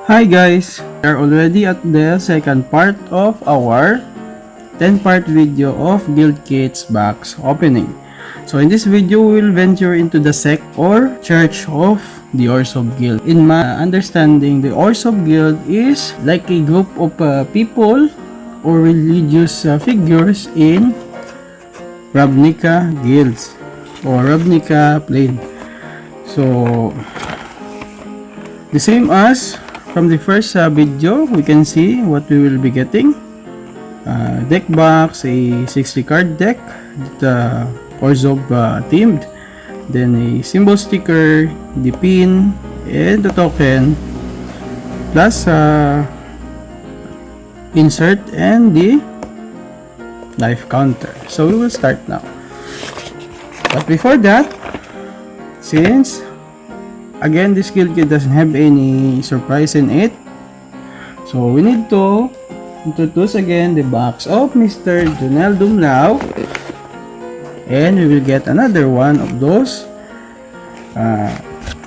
Hi guys! We are already at the second part of our 10-part video of Guild Kit's box opening. So in this video, we will venture into the sect or church of the Orzhov Guild. In my understanding, the Orzhov Guild is like a group of people or religious figures in Ravnica guilds or Ravnica plane. So the same as from the first video, we can see what we will be getting. Deck box, a 60 card deck, the Orzhov themed, then a symbol sticker, the pin, and the token, plus insert and the life counter. So we will start now. But before that, since again this guild kit doesn't have any surprise in it, so we need to introduce again the box of Mr. Junel Dumlao, and we will get another one of those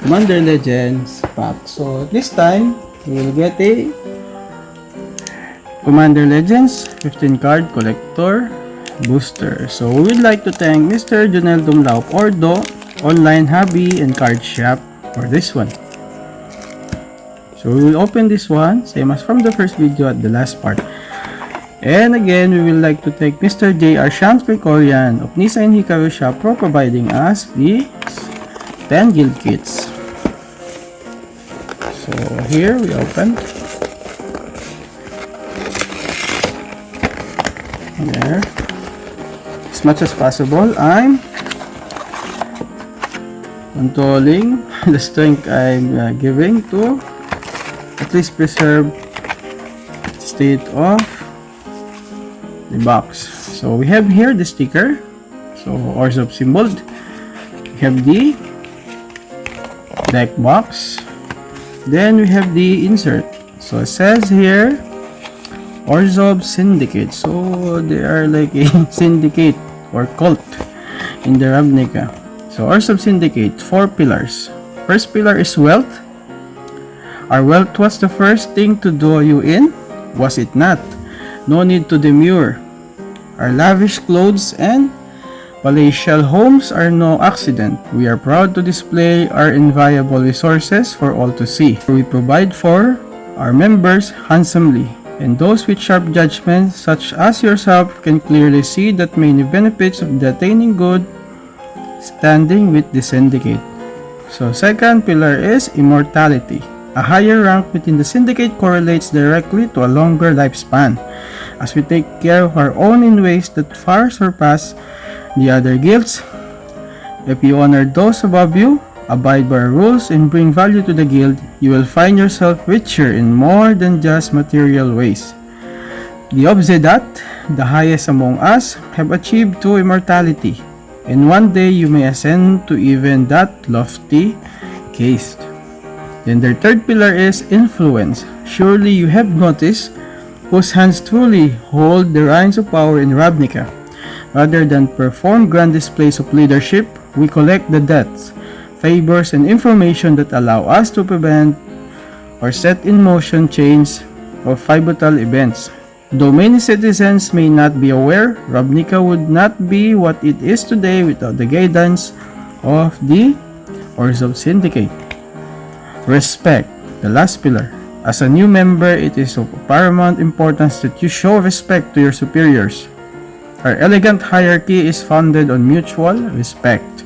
Commander Legends pack. So this time we will get a Commander Legends 15 card collector booster. So we would like to thank Mr. Junel Dumlao of Ordo Online Hobby and Card Shop for this one. So we will open this one same as from the first video at the last part. And again, we would like to thank Mr. J.R. Shams Precorian of Nisa and Hikaru Shop for providing us the 10 guild kits. So here we open. There. As much as possible, I'm controlling the strength I'm giving to at least preserve the state of the box. So we have here the sticker, so Orzhov symboled. We have the deck box, then we have the insert. So it says here Orzhov Syndicate. So they are like a syndicate or cult in the Ravnica. So Orzhov Syndicate, 4 pillars. First pillar is wealth. Our wealth was the first thing to draw you in, was it not? No need to demur. Our lavish clothes and palatial homes are no accident. We are proud to display our invaluable resources for all to see. We provide for our members handsomely, and those with sharp judgment, such as yourself, can clearly see that many benefits of the attaining good standing with the syndicate. So second pillar is immortality. A higher rank within the syndicate correlates directly to a longer lifespan, as we take care of our own in ways that far surpass the other guilds. If you honor those above you, abide by our rules, and bring value to the guild, you will find yourself richer in more than just material ways. The Obzedat, the highest among us, have achieved true immortality, and one day you may ascend to even that lofty caste. Then their third pillar is influence. Surely you have noticed whose hands truly hold the reins of power in Ravnica. Rather than perform grand displays of leadership, we collect the debts, favors, and information that allow us to prevent or set in motion chains of pivotal events. Though many citizens may not be aware, Ravnica would not be what it is today without the guidance of the Orzhov Syndicate. Respect, the last pillar. As a new member, it is of paramount importance that you show respect to your superiors. Our elegant hierarchy is founded on mutual respect.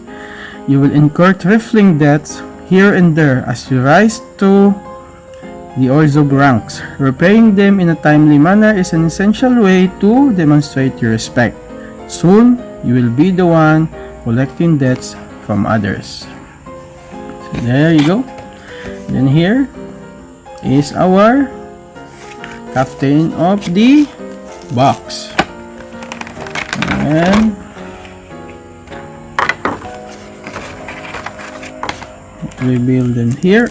You will incur trifling debts here and there as you rise to the Orzhov ranks. Repaying them in a timely manner is an essential way to demonstrate your respect. Soon, you will be the one collecting debts from others. So there you go. Then here is our captain of the box. And reveal them here.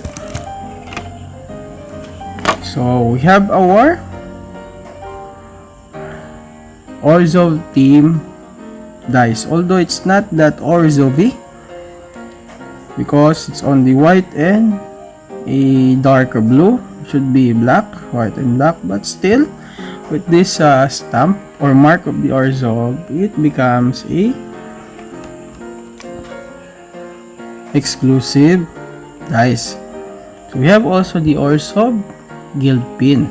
So we have our Orzhov team dice, although it's not that Orzhov-y because it's only white and a darker blue. should be black, white and black, but still with this stamp or mark of the Orzhov, it becomes a exclusive dice. So we have also the Orzhov guild pin.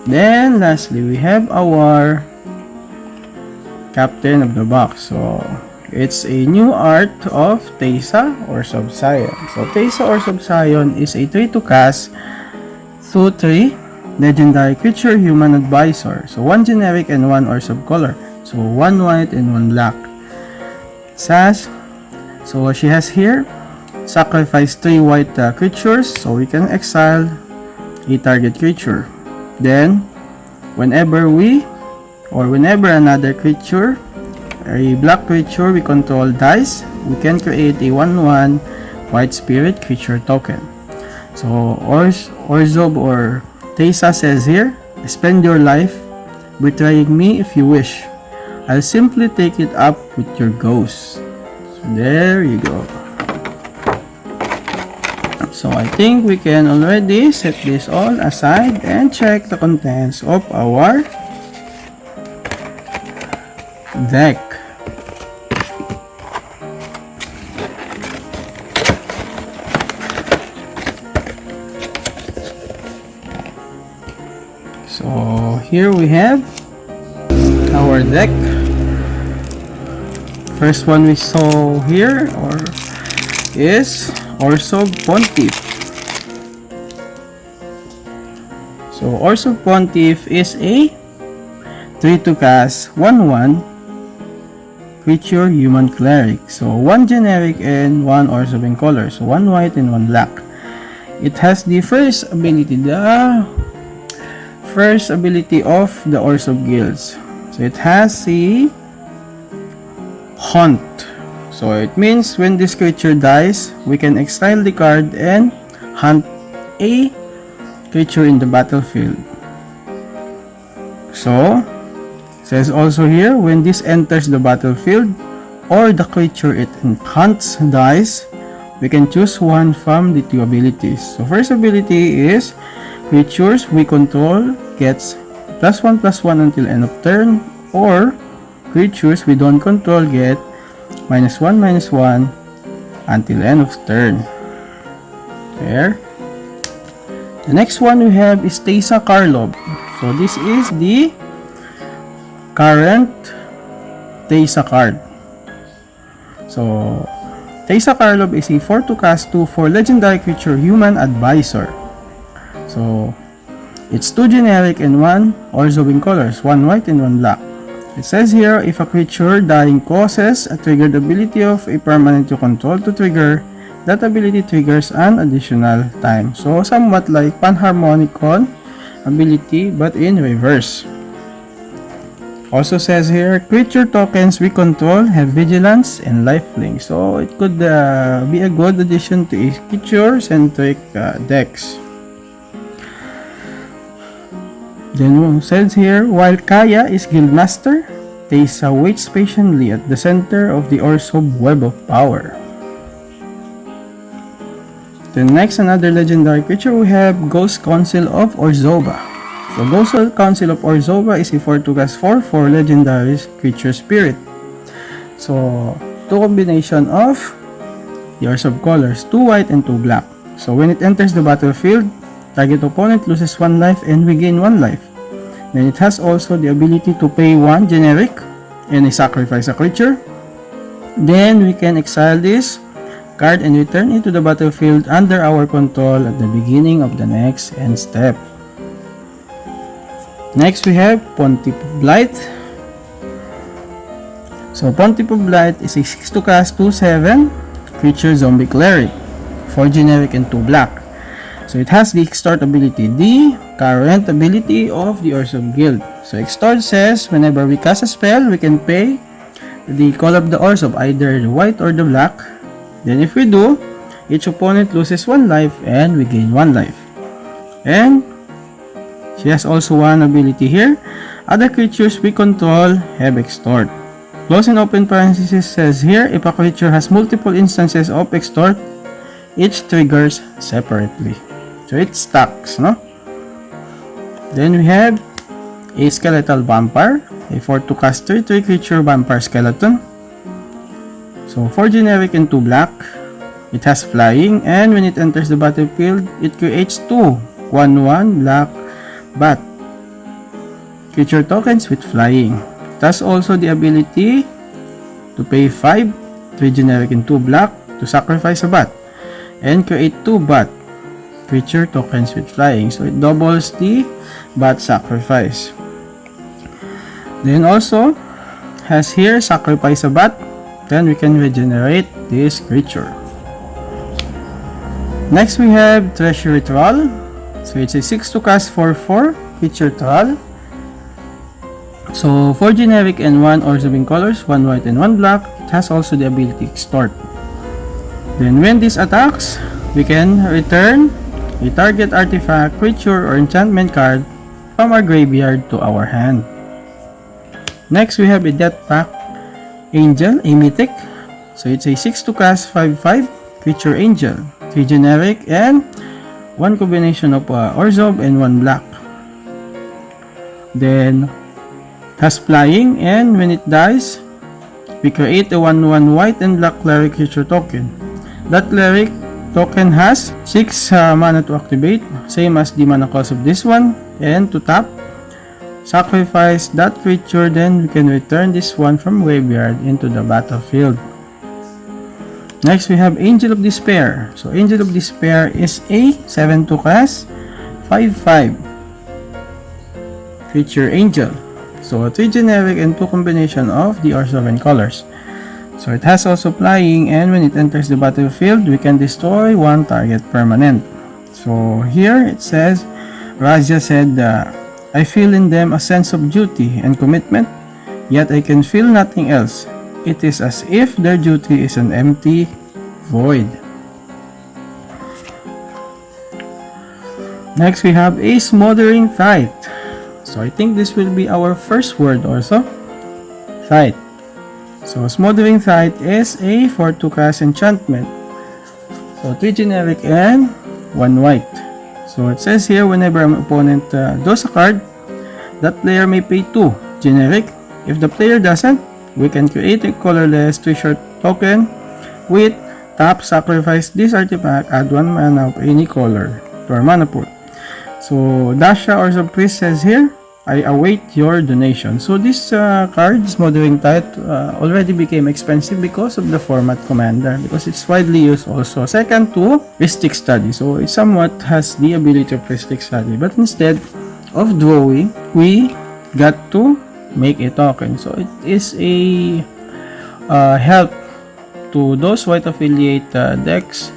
Then lastly, we have our captain of the box. So it's a new art of Pt.2 Orzhov Scion. So Pt.2 Orzhov Scion is a 3-2 cast 2-3 legendary creature human advisor. So 1 generic and 1 Orzhov color. So 1 white and 1 black. Says, so what she has here, sacrifice 3 white creatures so we can exile a target creature. Then whenever another creature, a black creature we control dies, we can create a 1/1 white spirit creature token. So Orzhov or Pt.2 says here, spend your life betraying me if you wish. I'll simply take it up with your ghost. So there you go. So I think we can already set this all aside and check the contents of our deck. So here we have our deck. First one we saw here is Orzhov Pontiff. So Orzhov Pontiff is a 3-2 cast 1/1 creature human cleric. So 1 generic and 1 Orzhov in color. So 1 white and 1 black. It has the first ability of the Orzhov guilds. So it has the Hunt. So it means when this creature dies, we can exile the card and hunt a creature in the battlefield. So it says also here, when this enters the battlefield or the creature it hunts dies, we can choose one from the 2 abilities. So first ability is creatures we control gets +1/+1 until end of turn, or creatures we don't control get -1/-1 until end of turn. There. The next one we have is Pt.2 Karlov. So this is the current Pt.2 card. So Pt.2 Karlov is a 4-2 cast 2/4 legendary creature human advisor. So it's 2 generic and 1 Orzhov in colors, 1 white and 1 black. It says here, if a creature dying causes a triggered ability of a permanent you control to trigger, that ability triggers an additional time. So somewhat like Panharmonicon ability but in reverse. Also says here, creature tokens we control have vigilance and lifelink. So it could be a good addition to a creature-centric decks. Then it says here, while Kaya is Guildmaster, Pt.2 waits patiently at the center of the Orzhov Web of Power. Then next, another legendary creature, we have Ghost Council of Orzhova. So Ghost Council of Orzhova is a 4-2 cast 4/4 legendary creature spirit. So 2 combination of the Orzhov colors, 2 white and 2 black. So when it enters the battlefield, target opponent loses 1 life and we gain 1 life. Then it has also the ability to pay 1 generic and sacrifice a creature. Then we can exile this card and return it to the battlefield under our control at the beginning of the next end step. Next we have Pontiff of Blight. So Pontiff of Blight is a 6-2 cast 2/7 creature zombie cleric, 4 generic and 2 black. So it has the extort ability, the current ability of the Orzhov guild. So extort says whenever we cast a spell, we can pay the color of the Orzhov, either the white or the black. Then if we do, each opponent loses 1 life and we gain 1 life. And she has also one ability here, other creatures we control have extort. Close and open parenthesis says here, if a creature has multiple instances of extort, each triggers separately. So it stacks, no? Then we have a skeletal vampire, a 4-2 caster, 3 creature vampire skeleton. So 4 generic and 2 black. It has flying, and when it enters the battlefield, it creates 2 1/1 black bat creature tokens with flying. It has also the ability to pay 5, 3 generic and 2 black to sacrifice a bat and create 2 bat creature tokens with flying. So it doubles the bat sacrifice. Then also has here sacrifice a bat, then we can regenerate this creature. Next we have Treasury Troll. So it's a 6 to cast 4/4 creature troll. So 4 generic and 1 Orzhov colors, 1 white and 1 black. It has also the ability extort. Then when this attacks, we can return a target artifact, creature, or enchantment card from our graveyard to our hand. Next we have a Death Pact Angel, a mythic. So it's a 6 to cast 5/5 creature angel, 3 generic and 1 combination of Orzhov and 1 black. Then has flying, and when it dies, we create a 1/1 white and black cleric creature token. That cleric token has 6 mana to activate, same as the mana cost of this one, and to tap, sacrifice that creature, then we can return this one from graveyard into the battlefield. Next we have Angel of Despair. So Angel of Despair is a 7 to cast 5/5 creature angel. So 3 generic and 2 combination of the Orzhov colors. So it has also flying, and when it enters the battlefield, we can destroy 1 target permanent. So here it says, Razia said, I feel in them a sense of duty and commitment, yet I can feel nothing else. It is as if their duty is an empty void. Next we have a Smothering Fight. So I think this will be our first word also. Fight. So Smothering Fight is a 4-2 cast enchantment. So 3 generic and 1 white. So it says here, whenever an opponent draws a card, that player may pay 2 generic. If the player doesn't, we can create a colorless treasure token with tap, sacrifice this artifact, add 1 mana of any color to our mana pool. So Dasha or Priest says here, I await your donation. So this card, Smothering Fight, already became expensive because of the format commander, because it's widely used also. Second to Mystic Study. So it somewhat has the ability of Mystic Study, but instead of drawing, we got to make a token. So it is a help to those white affiliate decks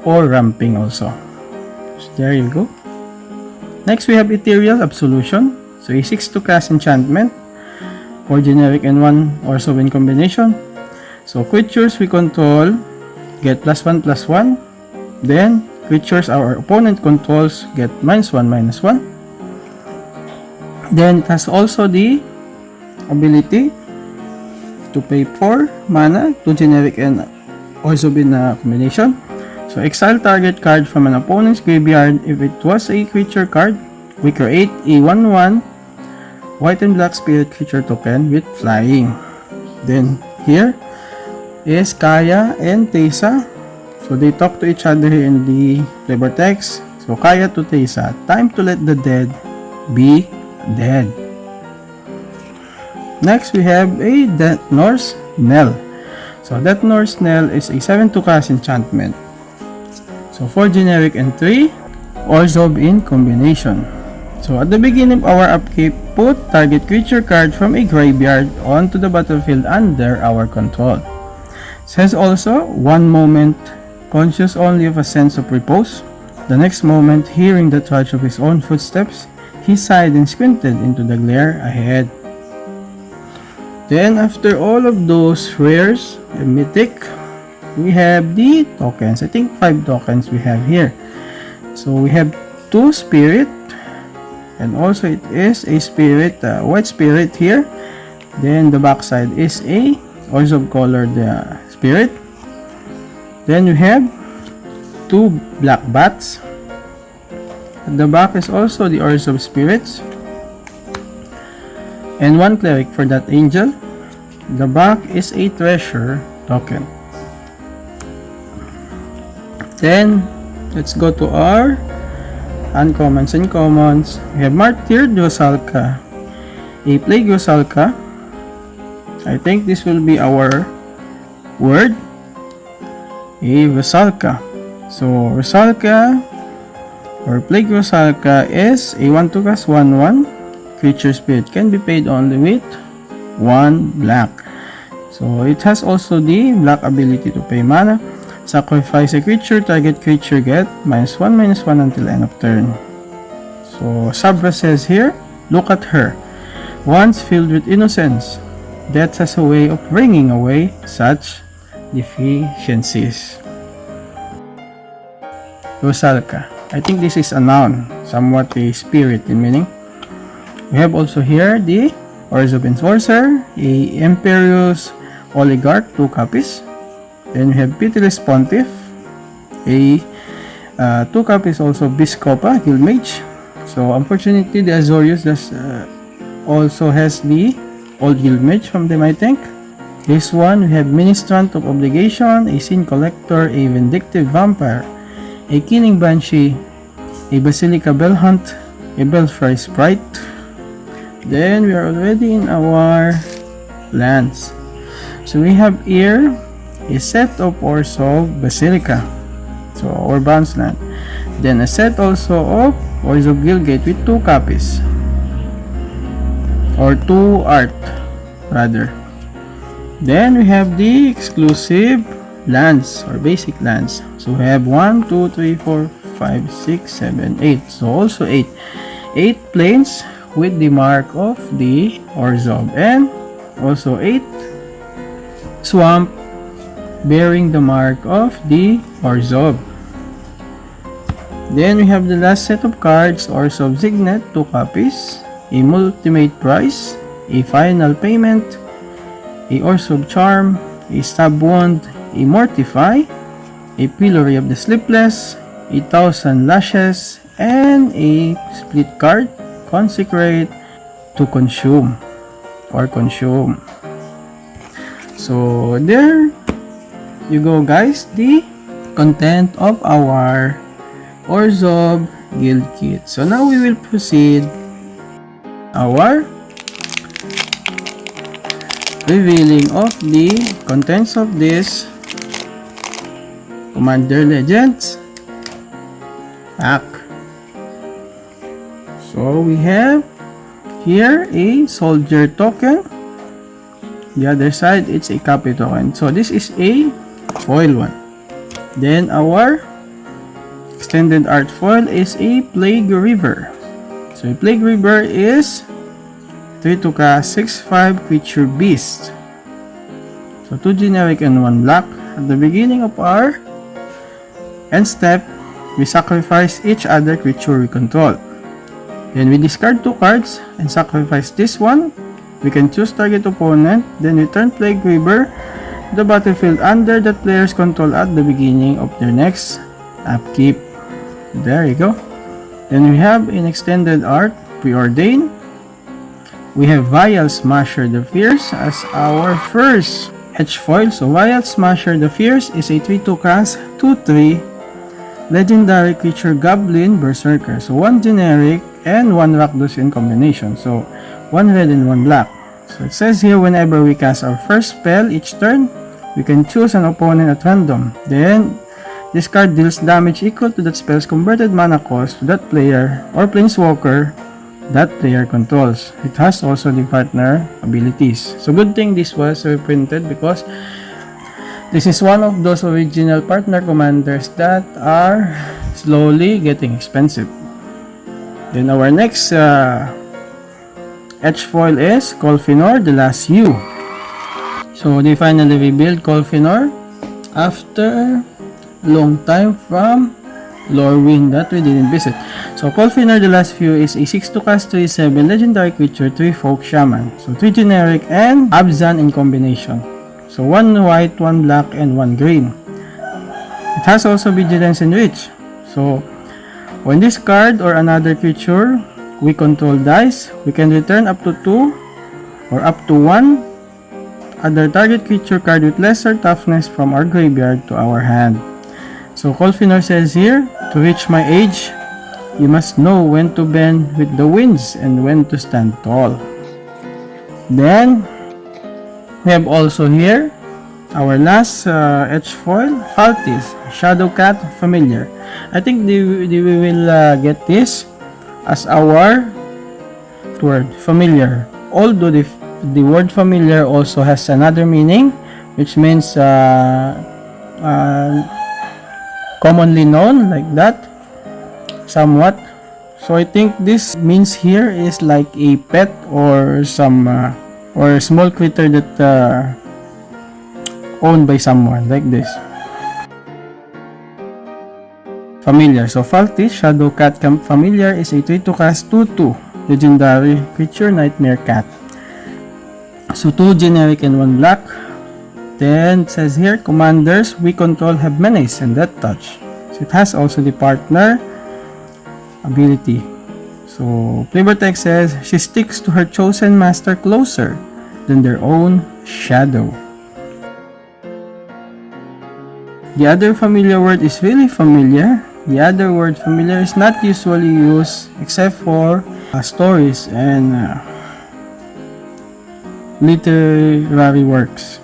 for ramping also. So there you go. Next we have Ethereal Absolution. So a 6 to cast enchantment, 4 generic and 1 Orzhov combination. So creatures we control get +1/+1. Then creatures our opponent controls get -1/-1. Then it has also the ability to pay 4 mana, 2 generic and Orzhov combination. So exile target card from an opponent's graveyard. If it was a creature card, we create a 1/1 white and black spirit creature token with flying. Then here is Kaya and Teysa. So they talk to each other here in the flavor text. So Kaya to Teysa, time to let the dead be dead. Next we have a Death Norse Knell. So Death Norse Knell is a 7 to cast enchantment. So 4 generic and 3 Orzhov combination. So at the beginning of our upkeep, put target creature card from a graveyard onto the battlefield under our control. Says also, one moment conscious only of a sense of repose. The next moment, hearing the trudge of his own footsteps, he sighed and squinted into the glare ahead. Then after all of those rares and mythic, we have the tokens. I think 5 tokens we have here. So we have 2 spirit, and also it is a spirit, white spirit here. Then the backside is a Orzhov colored spirit. Then we have 2 black bats. At the back is also the Orzhov spirits. And 1 cleric for that angel. The back is a treasure token. Then, let's go to our uncommons and commons. We have Martyr Rusalka, a Plague Rusalka. I think this will be our word. A Rusalka. So, Rusalka or Plague Rusalka is a 1-2 cast 1/1 creature spirit. Can be paid only with 1 black. So, it has also the black ability to pay mana. Sacrifice a creature, target creature get -1/-1 until end of turn. So, Sabra says here, look at her. Once filled with innocence, death has a way of bringing away such deficiencies. Rusalka. I think this is a noun, somewhat a spirit in meaning. We have also here the Orzhov Enforcer, a Imperious Oligarch, 2 copies. Then we have Pitiless Pontiff, a 2 copies also Biscopa, Guildmage. So unfortunately the Azorius also has the old Guildmage from them, I think. This one we have Ministrant of Obligation, a Sin Collector, a Vindictive Vampire, a Keening Banshee, a Basilica Bellhunt, a Belfry Sprite. Then we are already in our lands. So we have here a set of Orzhov Basilica, so our bounce land. Then a set also of Orzhov Guildgate with 2 copies, or 2 art rather. Then we have the exclusive lands or basic lands. So we have 1, 2, 3, 4, 5, 6, 7, 8. So also 8 planes with the mark of the Orzhov, and also 8 swamp bearing the mark of the Orzhov. Then we have the last set of cards, Orzhov Signet, 2 copies, a Ultimate Prize, a Final Payment, a Orzhov Charm, a Stab Wound, a Mortify, a Pillory of the Sleepless, a 1,000 Lashes, and a split card, Consecrate to Consume or Consume. So there you go guys, the content of our Orzhov Guild Kit. So now we will proceed our revealing of the contents of this Commander Legends pack. So we have here a soldier token. The other side it's a copy token. So this is a foil one. Then our extended art foil is a Plague River. So a Plague River is 3-2 cast 6/5 creature beast. So 2 generic and 1 black. At the beginning of our end step, we sacrifice each other creature we control. Then we discard 2 cards and sacrifice this one. We can choose target opponent, then return Plague River to the battlefield under that player's control at the beginning of their next upkeep. There you go. Then we have in extended art, Preordain. We have Vial Smasher the Fierce as our first edge foil. So Vial Smasher the Fierce is a 3-2 cast 2/3 legendary creature Goblin Berserker. So 1 generic and 1 Rakdos in combination. So 1 red and 1 black. So it says here, whenever we cast our first spell each turn, we can choose an opponent at random. Then this card deals damage equal to that spell's converted mana cost to that player or planeswalker that player controls. It has also the partner abilities. So good thing this was reprinted because this is one of those original partner commanders that are slowly getting expensive. Then our next edge foil is Colfinor, the Last U. So they finally rebuild Colfinor after a long time from Lorwyn that we didn't visit. So Colfinor, the Last Few is a 6-2 cast 3/7 legendary creature, 3 folk shaman. So 3 generic and Abzan in combination. So 1 white, 1 black, and 1 green. It has also Vigilance and Reach. So When this card or another creature we control dies, we can return up to 2 or up to 1 other target creature card with lesser toughness from our graveyard to our hand. So Kolfinor says here, to reach my age, you must know when to bend with the winds and when to stand tall. Then, we have also here, our last edge foil, Faltis, Shadow Cat Familiar. I think we will get this as our word, familiar. Although the word familiar also has another meaning, which means commonly known, like that, somewhat. So I think this means here is like a pet or some or a small critter that owned by someone, like this. Familiar. So Faltis, Shadow Cat Familiar is a 3 to cast 2/2 legendary creature, Nightmare Cat. So 2 generic and 1 black. Then it says here, commanders we control have menace and death touch. So it has also the partner ability. So flavor text says, she sticks to her chosen master closer than their own shadow. The other familiar word is really familiar. The other word familiar is not usually used except for stories and literary works.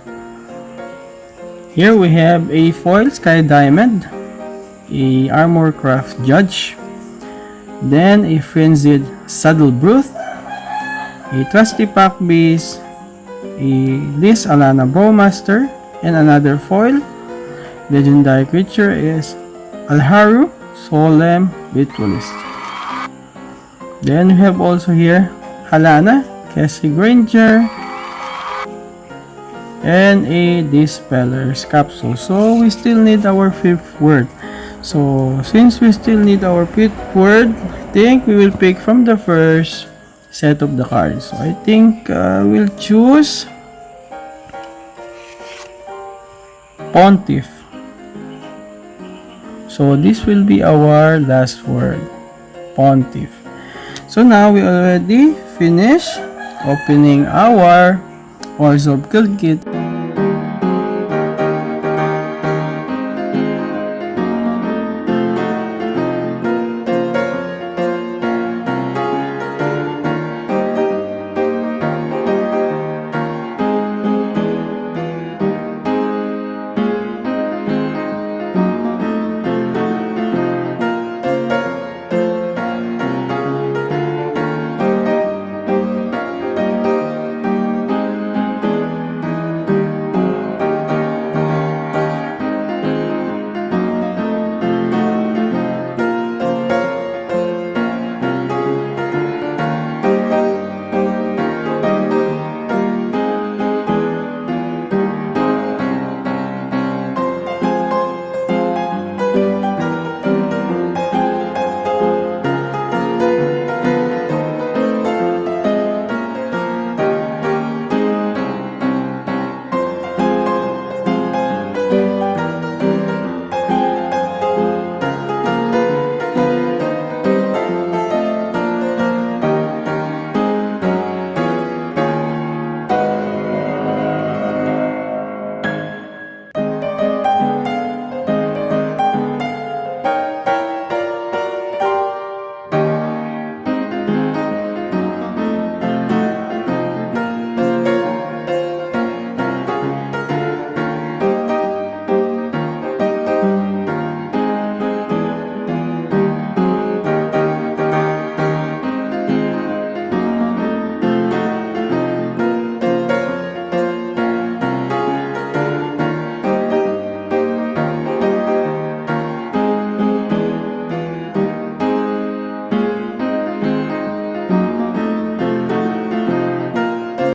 Here we have a foil Sky Diamond, a Armor Craft Judge, then a Frenzied Saddle Brute, a Trusty Pack Beast, a Liz Alana Bowmaster, and another foil legendary creature is Alharu Solemn Ritualist. Then we have also here Halana, Cassie Granger, and a Dispeller's Capsule. So we still need our 5th word. So since we still need our 5th word, I think we will pick from the first set of the cards. So I think we'll choose Pontiff. So this will be our last word, Pontiff. So now we already finished opening our Orzhov Guild Kit